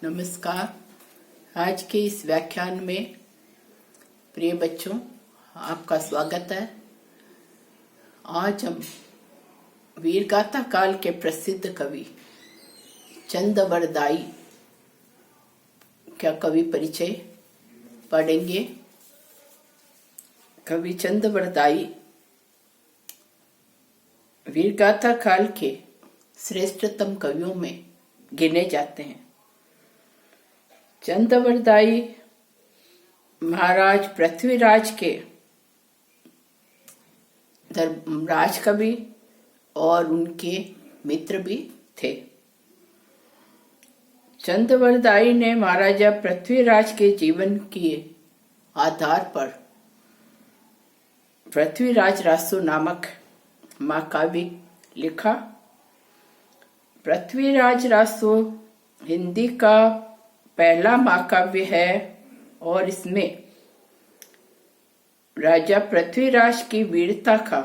नमस्कार। आज के इस व्याख्यान में प्रिय बच्चों आपका स्वागत है। आज हम वीरगाथा काल के प्रसिद्ध कवि चंदबरदाई का कवि परिचय पढ़ेंगे। कवि चंदबरदाई वीरगाथा काल के श्रेष्ठतम कवियों में गिने जाते हैं। चंदबरदाई महाराज पृथ्वीराज के राजकवि और उनके मित्र भी थे। चंदबरदाई ने महाराजा पृथ्वीराज के जीवन के आधार पर पृथ्वीराज रासो नामक महाकाव्य लिखा। पृथ्वीराज रासो हिंदी का पहला महाकाव्य है और इसमें राजा पृथ्वीराज की वीरता का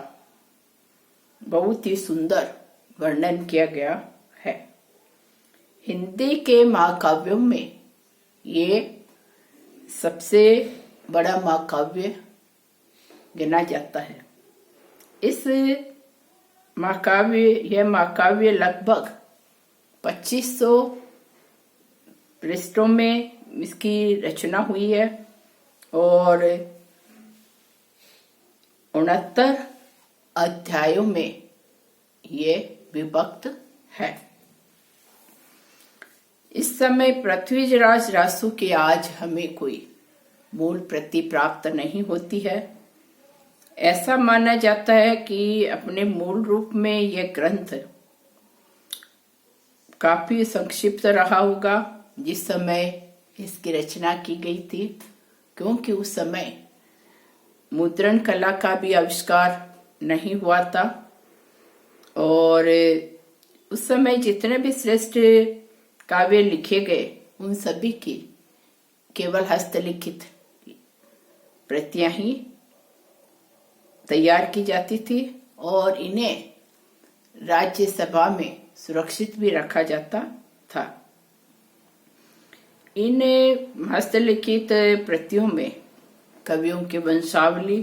बहुत ही सुंदर वर्णन किया गया है। हिंदी के महाकाव्यों में ये सबसे बड़ा महाकाव्य गिना जाता है। यह महाकाव्य लगभग 2500 पृष्ठों में इसकी रचना हुई है और 69 अध्यायों में ये विभक्त है। इस समय पृथ्वीराज रासो की आज हमें कोई मूल प्रति प्राप्त नहीं होती है। ऐसा माना जाता है कि अपने मूल रूप में यह ग्रंथ काफी संक्षिप्त रहा होगा जिस समय इसकी रचना की गई थी, क्योंकि उस समय मुद्रण कला का भी आविष्कार नहीं हुआ था और उस समय जितने भी श्रेष्ठ काव्य लिखे गए उन सभी की केवल हस्तलिखित प्रतियां ही तैयार की जाती थी और इन्हें राज्यसभा में सुरक्षित भी रखा जाता था। इन हस्तलिखित प्रतियों में कवियों की वंशावली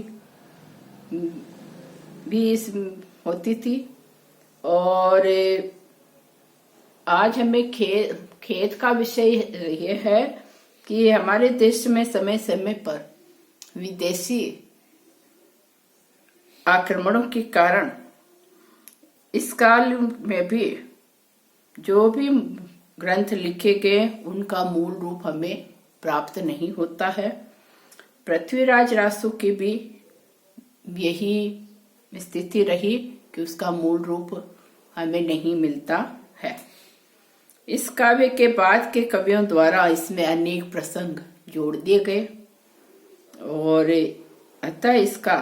भी होती थी और आज हमें खेद का विषय यह है कि हमारे देश में समय समय पर विदेशी आक्रमणों के कारण इस काल में भी जो भी ग्रंथ लिखे गए उनका मूल रूप हमें प्राप्त नहीं होता है। पृथ्वीराज रासो की भी यही स्थिति रही कि उसका मूल रूप हमें नहीं मिलता है। इस काव्य के बाद के कवियों द्वारा इसमें अनेक प्रसंग जोड़ दिए गए और अतः इसका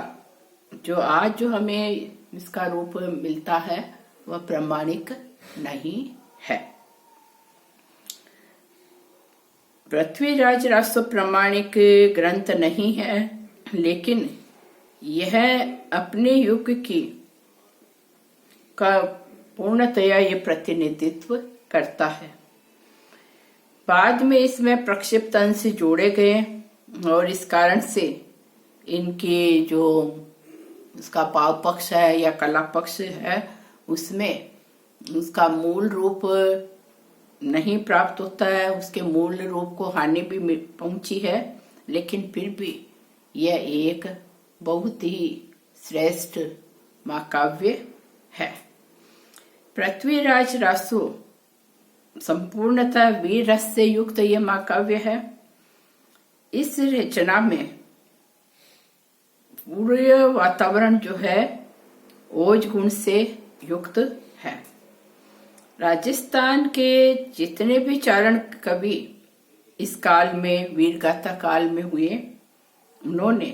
जो हमें इसका रूप मिलता है वह प्रामाणिक नहीं है। पृथ्वीराज रासो प्रामाणिक ग्रंथ नहीं है, लेकिन यह अपने युग की का पूर्णतया ये प्रतिनिधित्व करता है। बाद में इसमें प्रक्षिप्त अंश जोड़े गए और इस कारण से इनके जो उसका भाव पक्ष है या कला पक्ष है उसमें उसका मूल रूप नहीं प्राप्त होता है, उसके मूल रूप को हानि भी पहुंची है, लेकिन फिर भी यह एक बहुत ही श्रेष्ठ महाकाव्य है। पृथ्वीराज रासो संपूर्णतः वीर रस से युक्त यह महाकाव्य है। इस रचना में पूरे वातावरण जो है ओज गुण से युक्त है। राजस्थान के जितने भी चारण कवि इस काल में वीरगाथा काल में हुए उन्होंने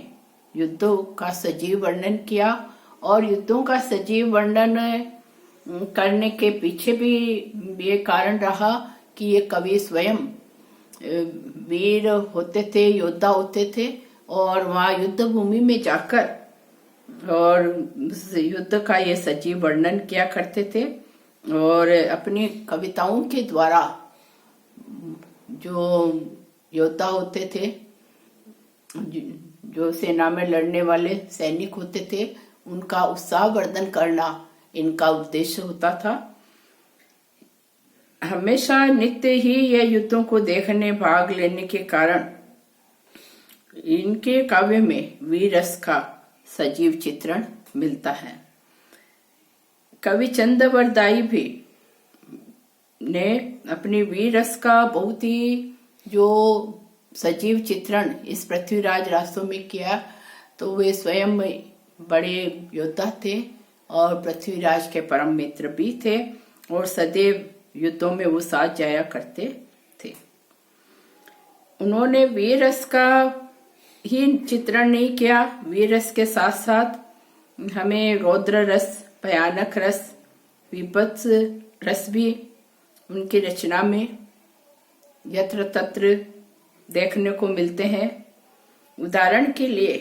युद्धों का सजीव वर्णन किया और युद्धों का सजीव वर्णन करने के पीछे भी ये कारण रहा कि ये कवि स्वयं वीर होते थे, योद्धा होते थे और वहाँ युद्ध भूमि में जाकर और युद्ध का ये सजीव वर्णन किया करते थे और अपनी कविताओं के द्वारा जो योद्धा होते थे, जो सेना में लड़ने वाले सैनिक होते थे, उनका उत्साहवर्धन करना इनका उद्देश्य होता था। हमेशा नित्य ही यह युद्धों को देखने, भाग लेने के कारण इनके काव्य में वीर रस का सजीव चित्रण मिलता है। कवि चंद्रवरदाई भी ने अपनी वीर रस का बहुत ही जो सजीव चित्रण इस पृथ्वीराज रासों में किया, तो वे स्वयं बड़े योद्धा थे और पृथ्वीराज के परम मित्र भी थे और सदैव युद्धों में वो साथ जाया करते थे। उन्होंने वीर रस का ही चित्रण नहीं किया, वीर रस के साथ साथ हमें रौद्र रस, भयानक रस, विपत्स रस भी उनकी रचना में यत्र तत्र देखने को मिलते हैं। उदाहरण के लिए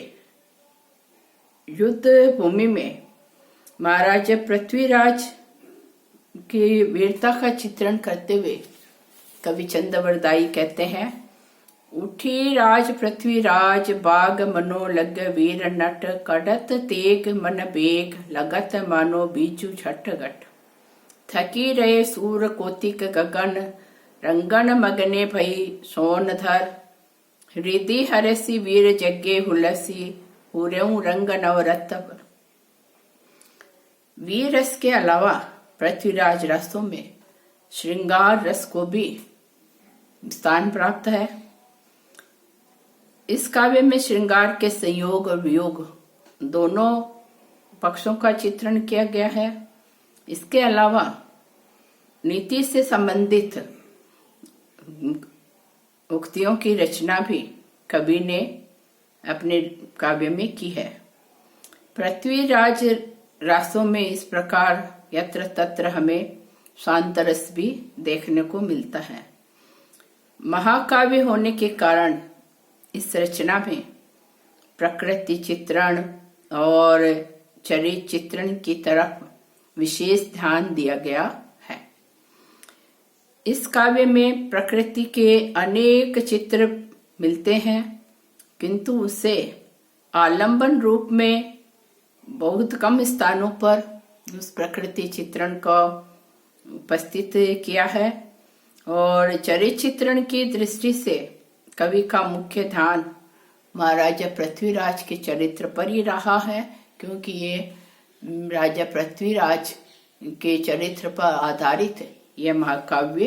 युद्ध भूमि में महाराजा पृथ्वीराज की वीरता का चित्रण करते हुए कवि चंद्रवरदाई कहते हैं, उठी राज पृथ्वीराज बाग मनो लग वीर नट, कड़त तेग मन बेग लगत मानो बीजू छठ गठ, थकी रहे सूर कोतिक गगन रंगन मगने भई सोन धर, हृदय हरसी वीर जग्गे हुलसी हुरेऊ रंग नवरत्न। वीर रस के अलावा पृथ्वीराज रसों में श्रृंगार रस को भी स्थान प्राप्त है। इस काव्य में श्रृंगार के संयोग और वियोग दोनों पक्षों का चित्रण किया गया है। इसके अलावा नीति से संबंधित उक्तियों की रचना भी कवि ने अपने काव्य में की है। पृथ्वीराज रासों में इस प्रकार यत्र तत्र हमें शांत रस भी देखने को मिलता है। महाकाव्य होने के कारण इस रचना में प्रकृति चित्रण और चरित्र चित्रण की तरफ विशेष ध्यान दिया गया है। इस काव्य में प्रकृति के अनेक चित्र मिलते हैं, किंतु उसे आलंबन रूप में बहुत कम स्थानों पर उस प्रकृति चित्रण का उपस्थित किया है और चरित्र चित्रण की दृष्टि से कवि का मुख्य ध्यान महाराजा पृथ्वीराज के चरित्र पर ही रहा है, क्योंकि ये राजा पृथ्वीराज के चरित्र पर आधारित यह महाकाव्य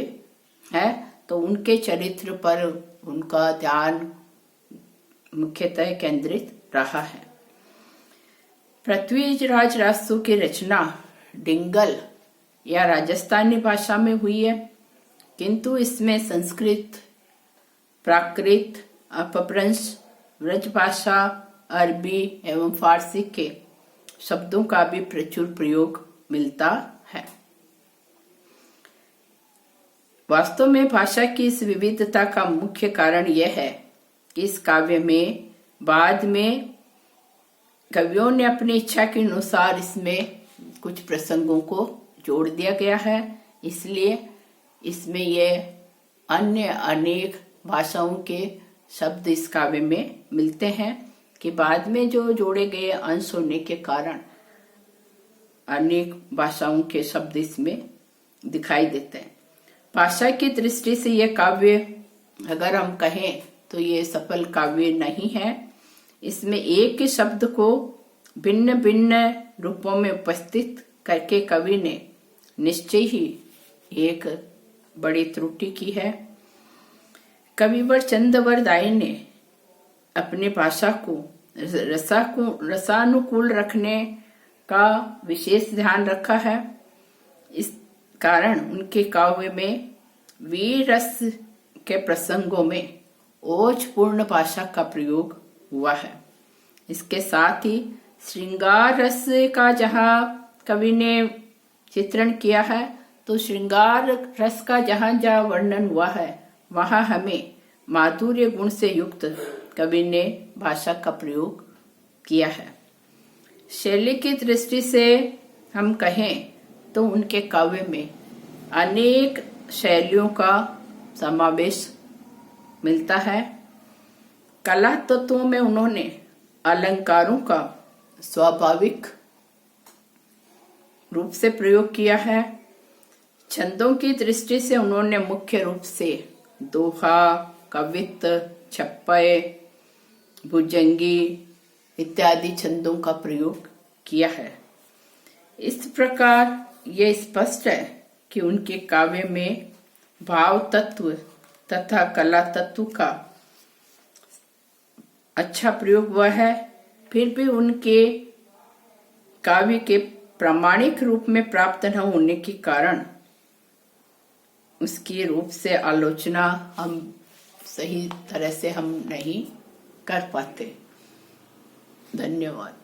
है, तो उनके चरित्र पर उनका ध्यान मुख्यतः केंद्रित रहा है। पृथ्वीराज रासों की रचना डिंगल या राजस्थानी भाषा में हुई है, किंतु इसमें संस्कृत, प्राकृत, अपभ्रंश, ब्रज भाषा, अरबी एवं फारसी के शब्दों का भी प्रचुर प्रयोग मिलता है। वास्तव में भाषा की इस विविधता का मुख्य कारण यह है कि इस काव्य में बाद में कवियों ने अपनी इच्छा के अनुसार इसमें कुछ प्रसंगों को जोड़ दिया गया है, इसलिए इसमें यह अन्य अनेक भाषाओं के शब्द इस काव्य में मिलते हैं कि बाद में जो जोड़े गए अंश होने के कारण अनेक भाषाओं के शब्द इसमें दिखाई देते हैं। भाषा की दृष्टि से यह काव्य अगर हम कहें तो ये सफल काव्य नहीं है। इसमें एक ही शब्द को भिन्न भिन्न रूपों में उपस्थित करके कवि ने निश्चय ही एक बड़ी त्रुटि की है। कविवर चंद्रवरदाई ने अपनी भाषा को रसानुकूल रखने का विशेष ध्यान रखा है। इस कारण उनके काव्य में वीर रस के प्रसंगों में ओजपूर्ण भाषा का प्रयोग हुआ है। इसके साथ ही श्रृंगार रस का जहाँ कवि ने चित्रण किया है, तो श्रृंगार रस का जहाँ जहाँ वर्णन हुआ है वहाँ हमें माधुर्य गुण से युक्त कवि ने भाषा का प्रयोग किया है। शैली की दृष्टि से हम कहें तो उनके काव्य में अनेक शैलियों का समावेश मिलता है। कला तत्वों में उन्होंने अलंकारों का स्वाभाविक रूप से प्रयोग किया है। छंदों की दृष्टि से उन्होंने मुख्य रूप से दोहा, कवित्त, छप्पय, भुजंगी इत्यादि छंदों का प्रयोग किया है। इस प्रकार यह स्पष्ट है कि उनके काव्य में भाव तत्व तथा कला तत्व का अच्छा प्रयोग हुआ है। फिर भी उनके काव्य के प्रामाणिक रूप में प्राप्त न होने के कारण उसकी रूप से आलोचना हम सही तरह से हम नहीं कर पाते। धन्यवाद।